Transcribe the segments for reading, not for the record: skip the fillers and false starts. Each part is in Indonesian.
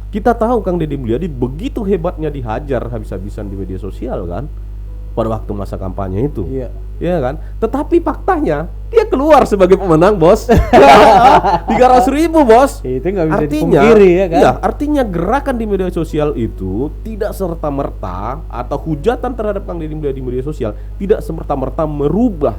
Kita tahu Kang Deddy Mulyadi begitu hebatnya dihajar habis-habisan di media sosial kan, pada waktu masa kampanye itu. Iya. Ya kan? Tetapi faktanya dia keluar sebagai pemenang, Bos. 300.000, Bos. Itu nggak bisa Artinya, dipungkiri ya kan. iya, artinya gerakan di media sosial itu tidak serta-merta, atau hujatan terhadap Kang Deddy Mulyadi di media sosial tidak serta-merta merubah.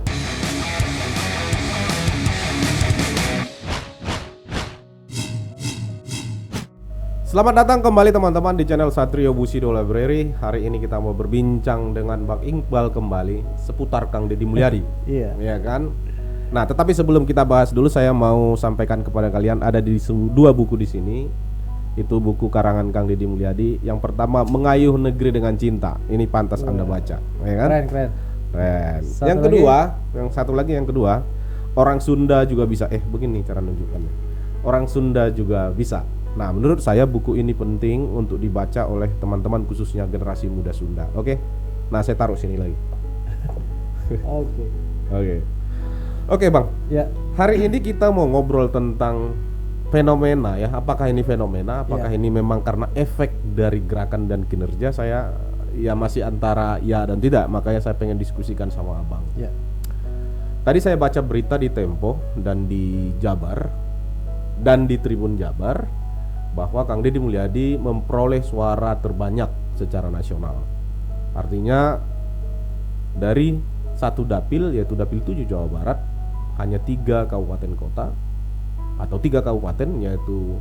Selamat datang kembali teman-teman di channel Satrio Bushido Library. Hari ini kita mau berbincang dengan Bang Iqbal kembali seputar Kang Deddy Mulyadi. Iya. Ya kan? Nah, tetapi sebelum kita bahas dulu, saya mau sampaikan kepada kalian ada di dua buku di sini. Itu buku karangan Kang Deddy Mulyadi. Yang pertama, Mengayuh Negeri dengan Cinta. Ini pantas Anda baca, ya kan? Keren. Yang kedua, yang kedua, Orang Sunda Juga Bisa. Begini cara nunjukkannya. Orang Sunda Juga Bisa. Nah, menurut saya buku ini penting untuk dibaca oleh teman-teman khususnya generasi muda Sunda. Oke? Nah, saya taruh sini lagi. Oke, Bang. Ya. Hari ini kita mau ngobrol tentang fenomena ya. Apakah ini fenomena? Apakah ini memang karena efek dari gerakan dan kinerja? Saya ya masih antara ya dan tidak. Makanya saya pengen diskusikan sama Abang. Ya. Tadi saya baca berita di Tempo dan di Jabar dan di Tribun Jabar bahwa Kang Deddy Mulyadi memperoleh suara terbanyak secara nasional. Artinya dari satu dapil, yaitu dapil 7 Jawa Barat, hanya 3 kabupaten kota atau 3 kabupaten, yaitu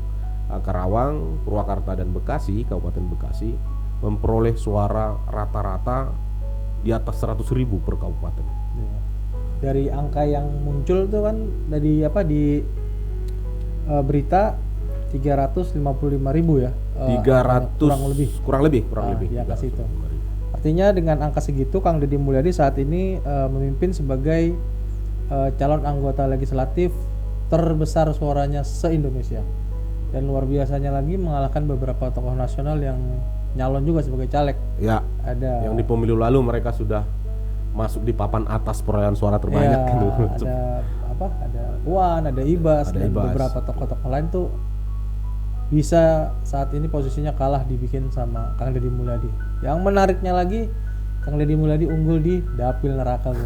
Karawang, Purwakarta, dan Bekasi, Kabupaten Bekasi, memperoleh suara rata-rata di atas 100.000 per kabupaten. Ya. Dari angka yang muncul tuh kan dari di berita 355.000 ya. 300 kurang lebih di angka situ. Artinya dengan angka segitu Kang Deddy Mulyadi saat ini memimpin sebagai calon anggota legislatif terbesar suaranya se-Indonesia. Dan luar biasanya lagi mengalahkan beberapa tokoh nasional yang nyalon juga sebagai caleg. Ya. Ada yang di pemilu lalu mereka sudah masuk di papan atas perolehan suara terbanyak ya, gitu. ada Puan, ada Ibas, dan beberapa tokoh-tokoh lain tuh bisa saat ini posisinya kalah dibikin sama Kang Deddy Mulyadi. Yang menariknya lagi, Kang Deddy Mulyadi unggul di dapil neraka.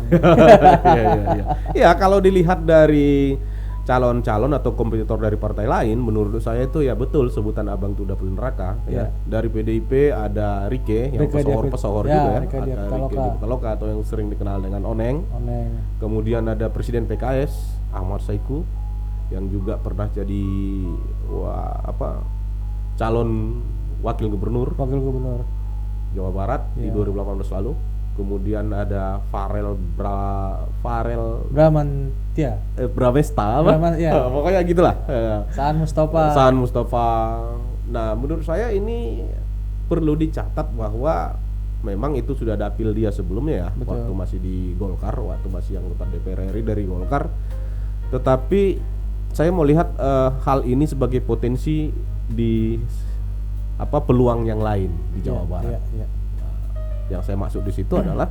Iya, kalau dilihat dari calon-calon atau kompetitor dari partai lain, menurut saya itu ya betul sebutan Abang tuh dapil neraka. Ya. Dari PDIP ada Rike yang pesohor juga ya. Ada Rike Pitaloka atau yang sering dikenal dengan Oneng. Kemudian ada Presiden PKS Ahmad Saiku yang juga pernah jadi calon wakil gubernur Jawa Barat di 2018 lalu. Kemudian ada Farel Bravesta pokoknya gitulah. Saan Mustafa. Nah, menurut saya ini perlu dicatat bahwa memang itu sudah dapil dia sebelumnya ya. Betul. Waktu masih di Golkar, waktu masih anggota DPR RI dari Golkar. Tetapi saya mau lihat hal ini sebagai potensi di peluang yang lain di Jawa Barat. Nah, yang saya maksud di situ adalah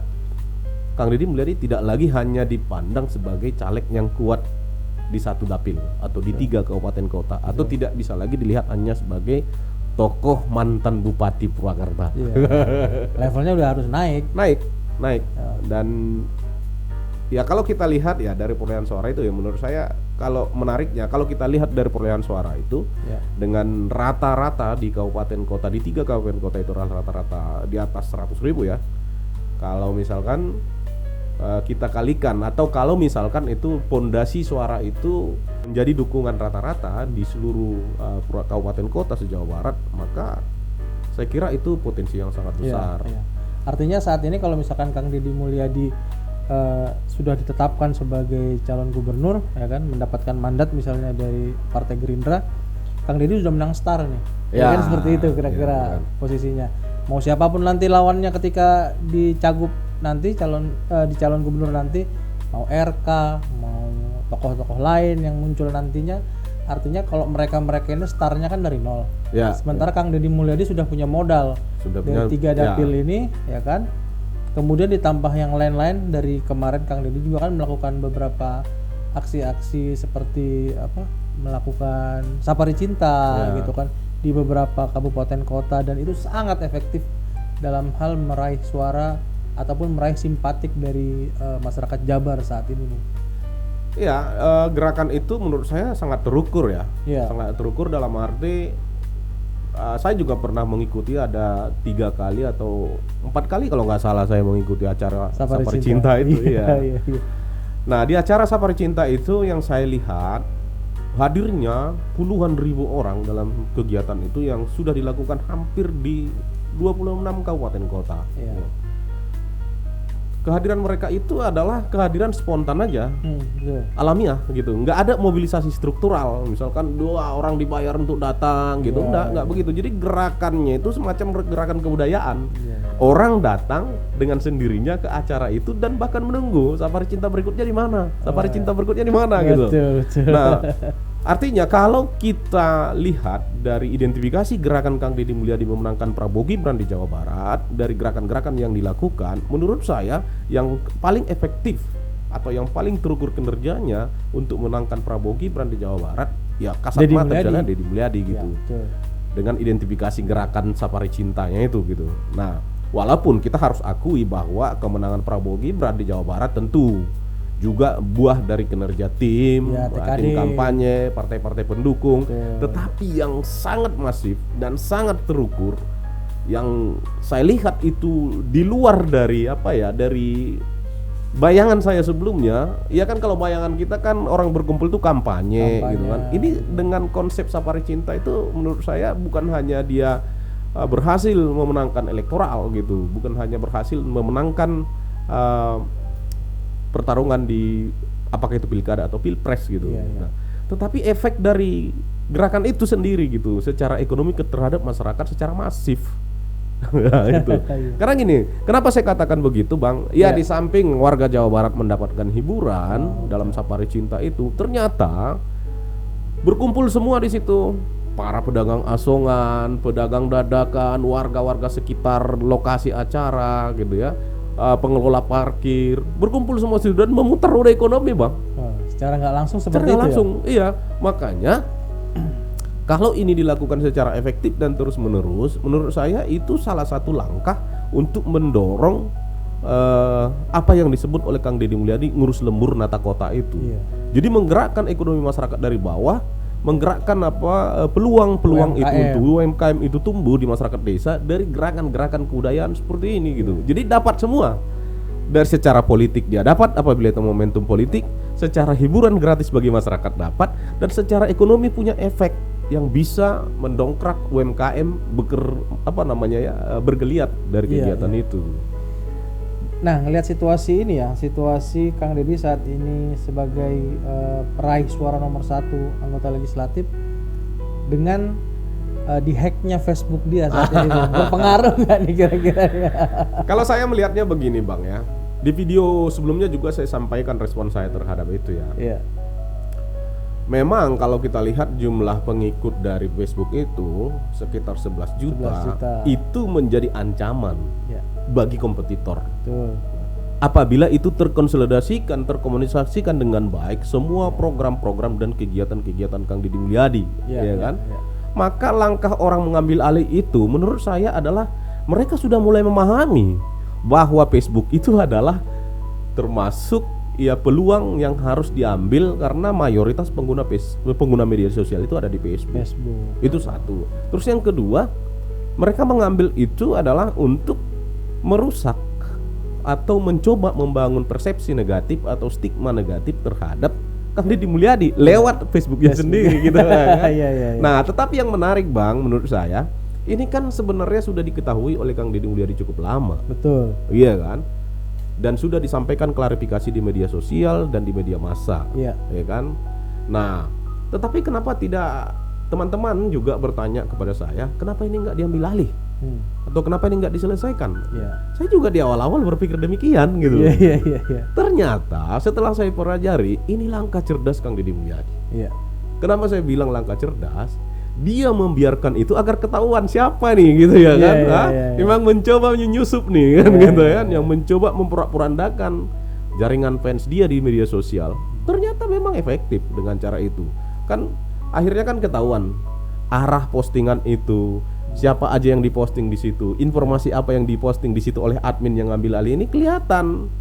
Kang Deddy Mulyadi tidak lagi hanya dipandang sebagai caleg yang kuat di satu dapil atau di 3 kabupaten kota, atau tidak bisa lagi dilihat hanya sebagai tokoh mantan Bupati Purwakarta. Levelnya udah harus naik. Dan ya kalau kita lihat ya dari perolehan suara itu ya, menurut saya kalau menariknya kalau kita lihat dari perolehan suara itu dengan rata-rata di kabupaten kota, di 3 kabupaten kota itu rata-rata di atas 100.000 ya. Kalau misalkan kita kalikan, atau kalau misalkan itu pondasi suara itu menjadi dukungan rata-rata di seluruh kabupaten kota se-Jawa Barat, maka saya kira itu potensi yang sangat besar. Artinya saat ini kalau misalkan Kang Deddy Mulyadi sudah ditetapkan sebagai calon gubernur, ya kan, mendapatkan mandat misalnya dari Partai Gerindra, Kang Deddy sudah menang star nih. Ya kan, seperti itu kira-kira posisinya. Mau siapapun nanti lawannya ketika di Cagup nanti di calon gubernur nanti, mau RK, mau tokoh-tokoh lain yang muncul nantinya, artinya kalau mereka ini startnya kan dari nol. Sementara Kang Deddy Mulyadi sudah punya modal dari 3 dapil ini, ya kan. Kemudian ditambah yang lain-lain. Dari kemarin Kang Deddy juga kan melakukan beberapa aksi-aksi seperti melakukan safari cinta gitu kan. di beberapa kabupaten kota, dan itu sangat efektif dalam hal meraih suara ataupun meraih simpatik dari masyarakat Jabar saat ini nih. Iya, gerakan itu menurut saya sangat terukur ya. Iya. Sangat terukur dalam arti saya juga pernah mengikuti ada 3 kali atau 4 kali kalau nggak salah saya mengikuti acara Safari Cinta itu. Iya. Nah, di acara Safari Cinta itu yang saya lihat hadirnya puluhan ribu orang dalam kegiatan itu yang sudah dilakukan hampir di 26 kabupaten kota. Iya. Kehadiran mereka itu adalah kehadiran spontan aja, Betul. alamiah gitu. Nggak ada mobilisasi struktural, misalkan 2 orang dibayar untuk datang gitu. Nggak begitu. Jadi gerakannya itu semacam gerakan kebudayaan. Orang datang dengan sendirinya ke acara itu dan bahkan menunggu Safari Cinta berikutnya di mana, Safari Cinta berikutnya di mana gitu. Betul. Nah, artinya kalau kita lihat dari identifikasi gerakan Kang Deddy Mulyadi memenangkan Prabowo Gibran di Jawa Barat, dari gerakan-gerakan yang dilakukan, menurut saya yang paling efektif atau yang paling terukur kinerjanya untuk menangkan Prabowo Gibran di Jawa Barat, ya kasat mata jalan Deddy Mulyadi gitu. Ya, dengan identifikasi gerakan Safari Cintanya itu gitu. Nah, walaupun kita harus akui bahwa kemenangan Prabowo Gibran di Jawa Barat tentu juga buah dari kinerja tim kampanye, partai-partai pendukung. Tetapi yang sangat masif dan sangat terukur yang saya lihat itu di luar dari dari bayangan saya sebelumnya. Ya kan kalau bayangan kita kan orang berkumpul itu kampanye gitu kan. Ini dengan konsep Safari Cinta itu menurut saya bukan hanya dia berhasil memenangkan elektoral gitu, bukan hanya berhasil memenangkan pertarungan di apakah itu pilkada atau pilpres gitu. Nah, tetapi efek dari gerakan itu sendiri gitu secara ekonomi terhadap masyarakat secara masif. Nah, itu. Karena gini, kenapa saya katakan begitu, Bang? Ya, di samping warga Jawa Barat mendapatkan hiburan dalam Safari Cinta itu, ternyata berkumpul semua di situ. Para pedagang asongan, pedagang dadakan, warga-warga sekitar lokasi acara gitu ya. Pengelola parkir berkumpul semua situ dan memutar roda ekonomi, Bang. Secara nggak langsung seperti itu langsung, ya? Iya, makanya kalau ini dilakukan secara efektif dan terus menerus, menurut saya itu salah satu langkah untuk mendorong apa yang disebut oleh Kang Deddy Mulyadi ngurus lembur nata kota itu. Jadi menggerakkan ekonomi masyarakat dari bawah, menggerakkan peluang-peluang itu untuk UMKM itu tumbuh di masyarakat desa dari gerakan-gerakan kebudayaan seperti ini gitu. Jadi dapat semua. Dari secara politik dia dapat apabila itu momentum politik, secara hiburan gratis bagi masyarakat dapat, dan secara ekonomi punya efek yang bisa mendongkrak UMKM bergeliat dari kegiatan itu. Nah, ngelihat situasi ini ya, situasi Kang Deddy saat ini sebagai peraih suara nomor 1 anggota legislatif dengan dihacknya Facebook dia saat ini, berpengaruh nggak nih kira-kira? Kalau saya melihatnya begini, Bang ya, di video sebelumnya juga saya sampaikan respon saya terhadap itu ya. Iya. Memang kalau kita lihat jumlah pengikut dari Facebook itu sekitar 11 juta. Itu menjadi ancaman bagi kompetitor. Betul. Apabila itu terkonsolidasikan, terkomunikasikan dengan baik semua program-program dan kegiatan-kegiatan Kang Deddy Mulyadi, ya kan? Maka langkah orang mengambil alih itu menurut saya adalah mereka sudah mulai memahami bahwa Facebook itu adalah termasuk peluang yang harus diambil karena mayoritas pengguna media sosial itu ada di Facebook. Itu satu. Terus yang kedua, mereka mengambil itu adalah untuk merusak atau mencoba membangun persepsi negatif atau stigma negatif terhadap Kang Deddy Mulyadi lewat Facebooknya sendiri gitu kan. Nah, tetapi yang menarik, Bang, menurut saya ini kan sebenarnya sudah diketahui oleh Kang Deddy Mulyadi cukup lama. Betul. Iya kan? Dan sudah disampaikan klarifikasi di media sosial dan di media massa. Iya kan? Nah, tetapi kenapa tidak teman-teman juga bertanya kepada saya, kenapa ini nggak diambil alih? Atau kenapa ini nggak diselesaikan? Saya juga di awal-awal berpikir demikian gitu. Ternyata setelah saya pelajari, ini langkah cerdas Kang Deddy Mulyadi. Kenapa saya bilang langkah cerdas? Dia membiarkan itu agar ketahuan siapa nih gitu ya kan? Memang mencoba menyusup nih kan gitu ya, yang mencoba memporak-porandakan jaringan fans dia di media sosial. Ternyata memang efektif dengan cara itu. Kan akhirnya kan ketahuan arah postingan itu, siapa aja yang diposting di situ, informasi apa yang diposting di situ oleh admin yang ngambil alih ini kelihatan.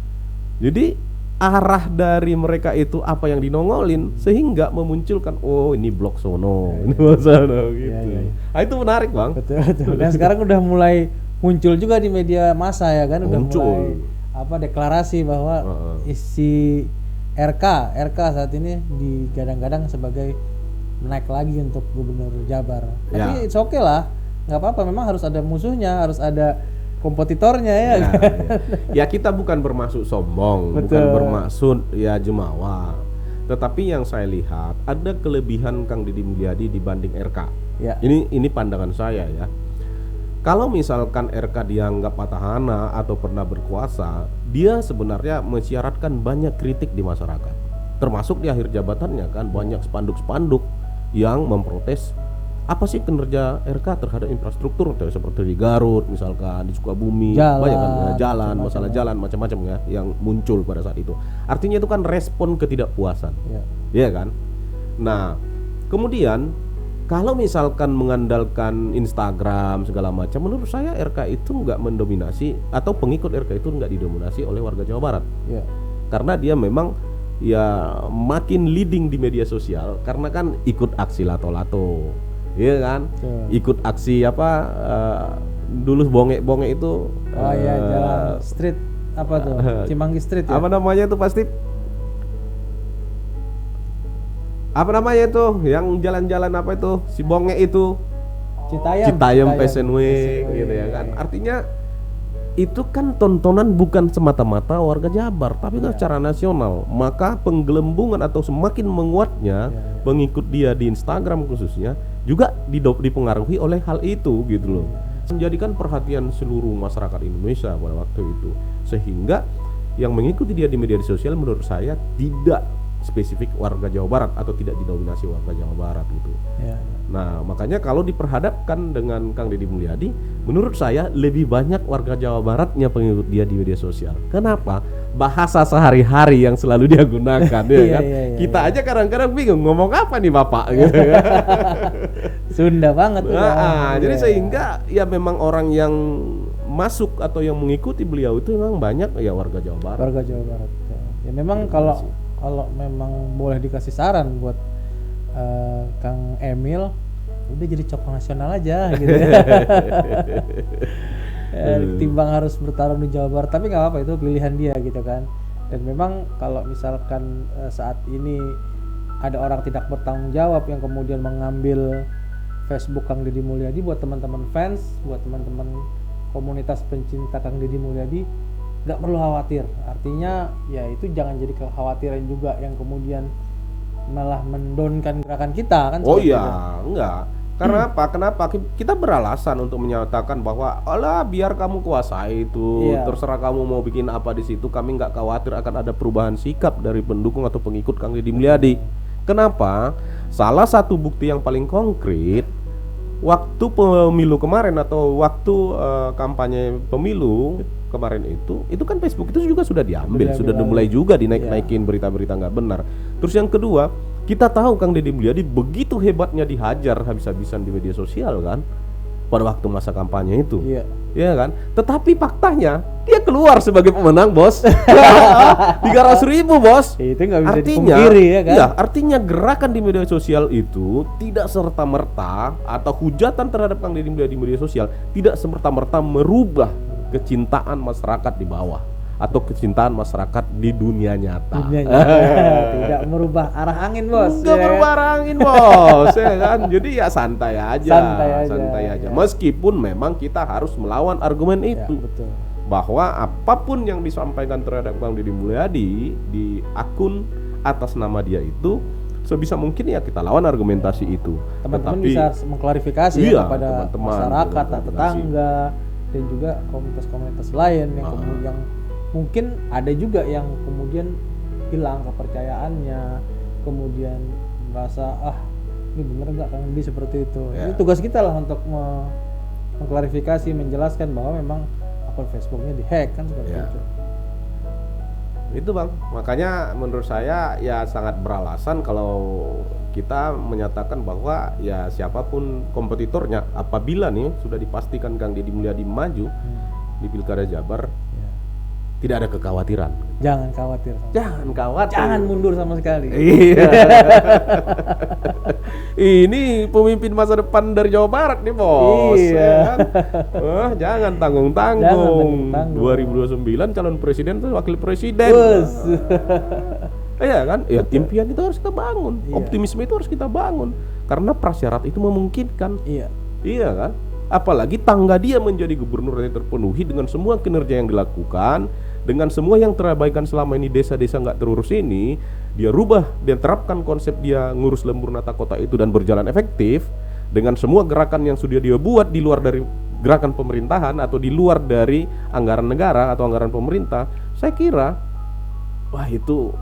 Jadi arah dari mereka itu apa yang dinongolin sehingga memunculkan oh ini blog sono, ini blog sono gitu. Nah, itu menarik bang. Betul. Dan sekarang udah mulai muncul juga di media massa ya kan, udah mulai deklarasi bahwa isi RK saat ini digadang-gadang sebagai naik lagi untuk gubernur Jabar. Tapi it's okay lah, nggak apa-apa. Memang harus ada musuhnya, harus ada kompetitornya ya. Ya kita bukan bermaksud sombong, bukan bermaksud ya jumawa. Tetapi yang saya lihat ada kelebihan Kang Deddy Mulyadi dibanding RK. Ya. Ini pandangan saya ya. Kalau misalkan RK dianggap petahana atau pernah berkuasa, dia sebenarnya mensyaratkan banyak kritik di masyarakat. Termasuk di akhir jabatannya kan banyak spanduk-spanduk yang memprotes apa sih kinerja RK terhadap infrastruktur seperti di Garut misalkan, di Sukabumi, banyak kan jalan, masalah jalan macam-macam ya yang muncul pada saat itu. Artinya itu kan respon ketidakpuasan. Iya kan? Nah, kemudian kalau misalkan mengandalkan Instagram segala macam, menurut saya RK itu nggak mendominasi atau pengikut RK itu nggak didominasi oleh warga Jawa Barat. Karena dia memang ya makin leading di media sosial karena kan ikut aksi lato-lato, iya kan? Ikut aksi dulu bonge itu. Jalan street apa tuh? Cimanggi Street ya? Apa namanya itu pasti? Apa namanya itu yang jalan-jalan apa itu si bonge itu Citayam Fashion Week gitu ya kan. Artinya itu kan tontonan bukan semata-mata warga Jabar tapi kan secara nasional. Maka penggelembungan atau semakin menguatnya pengikut dia di Instagram khususnya juga dipengaruhi oleh hal itu gitu loh. Menjadikan perhatian seluruh masyarakat Indonesia pada waktu itu, sehingga yang mengikuti dia di media sosial menurut saya tidak spesifik warga Jawa Barat atau tidak didominasi warga Jawa Barat gitu. Nah, makanya kalau diperhadapkan dengan Kang Deddy Mulyadi, menurut saya lebih banyak warga Jawa Baratnya pengikut dia di media sosial. Kenapa? Bahasa sehari-hari yang selalu dia gunakan ya kan. Kita aja kadang-kadang bingung ngomong apa nih Bapak gitu kan. Sunda banget tuh. Jadi sehingga ya memang orang yang masuk atau yang mengikuti beliau itu memang banyak ya warga Jawa Barat. Warga Jawa Barat. Ya memang kalau memang boleh dikasih saran buat Kang Emil, udah jadi cokong nasional aja gitu ya. Timbang harus bertarung di Jawa Barat, tapi nggak apa-apa, itu pilihan dia gitu kan. Dan memang kalau misalkan saat ini ada orang tidak bertanggung jawab yang kemudian mengambil Facebook Kang Deddy Mulyadi, buat teman-teman fans, buat teman-teman komunitas pencinta Kang Deddy Mulyadi, nggak perlu khawatir. Artinya ya itu jangan jadi kekhawatiran juga yang kemudian malah mendonkan gerakan kita kan. Enggak. Karena apa? Kenapa? Kita beralasan untuk menyatakan bahwa alah biar kamu kuasai itu, terserah kamu mau bikin apa di situ, kami nggak khawatir akan ada perubahan sikap dari pendukung atau pengikut Kang Deddy Mulyadi. Kenapa? Salah satu bukti yang paling konkret waktu pemilu kemarin atau waktu kampanye pemilu kemarin itu kan Facebook itu juga sudah diambil, sudah dimulai juga dinaik-naikin berita-berita nggak benar. Terus yang kedua, kita tahu Kang Deddy Mulyadi begitu hebatnya dihajar habis-habisan di media sosial kan pada waktu masa kampanye itu. Iya kan? Tetapi faktanya dia keluar sebagai pemenang, Bos. 300.000, Bos. Itu nggak bisa dipungkiri ya kan? Iya, artinya gerakan di media sosial itu tidak serta-merta atau hujatan terhadap Kang Deddy Mulyadi di media sosial tidak serta-merta merubah kecintaan masyarakat di bawah atau kecintaan masyarakat di dunia nyata. Tidak merubah arah angin, Bos. Enggak merubah arah angin, Bos. Ya kan? Jadi ya santai aja. Meskipun memang kita harus melawan argumen itu. Betul. Bahwa apapun yang disampaikan terhadap Kang Deddy Mulyadi di akun atas nama dia itu, sebisa mungkin ya kita lawan argumentasi itu. Teman-teman bisa mengklarifikasi kepada masyarakat, tetangga, dan juga komunitas-komunitas lain yang kemudian mungkin ada juga yang kemudian hilang kepercayaannya, kemudian merasa ini bener nggak Kang Deddy seperti itu. Jadi tugas kita lah untuk mengklarifikasi, menjelaskan bahwa memang akun Facebooknya dihack kan seperti itu. Itu Bang, makanya menurut saya ya sangat beralasan kalau kita menyatakan bahwa ya siapapun kompetitornya apabila nih sudah dipastikan Kang Deddy Mulyadi maju di Pilkada Jabar, tidak ada kekhawatiran. Jangan khawatir. Jangan khawatir. Jangan mundur sama sekali. Iya. Ini pemimpin masa depan dari Jawa Barat nih, Bos. Iya. Ya kan? Jangan tanggung-tanggung. Jangan tanggung-tanggung. 2029 calon presiden itu wakil presiden. Iya kan? Ya, impian itu harus kita bangun. Iya. Optimisme itu harus kita bangun. Karena prasyarat itu memungkinkan. Iya. Iya kan? Apalagi tangga dia menjadi gubernur yang terpenuhi dengan semua kinerja yang dilakukan, dengan semua yang terabaikan selama ini, desa-desa nggak terurus ini, dia rubah, dia terapkan konsep dia ngurus lembur nata kota itu dan berjalan efektif, dengan semua gerakan yang sudah dia buat di luar dari gerakan pemerintahan atau di luar dari anggaran negara atau anggaran pemerintah, saya kira, wah itu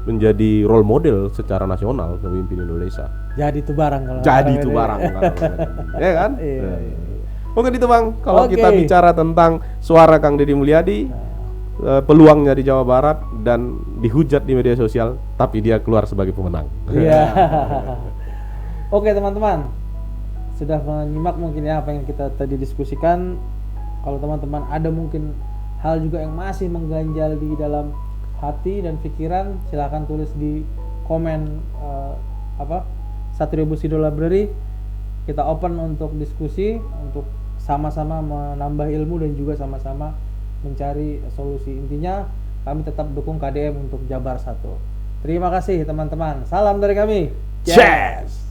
menjadi role model secara nasional pemimpin Indonesia. Jadi itu barang kalau Jadi itu barang, ya kan? Iya. Mungkin itu Bang, kalau Oke. kita bicara tentang suara Kang Deddy Mulyadi, peluangnya di Jawa Barat dan dihujat di media sosial, tapi dia keluar sebagai pemenang. Iya. Oke teman-teman, sudah menyimak mungkin ya apa yang kita tadi diskusikan. Kalau teman-teman ada mungkin hal juga yang masih mengganjal di dalam hati dan pikiran, silahkan tulis di komen Satrio Bushido Library. Kita open untuk diskusi, untuk sama-sama menambah ilmu dan juga sama-sama mencari solusi. Intinya kami tetap dukung KDM untuk Jabar 1. Terima kasih teman-teman. Salam dari kami. Cheers.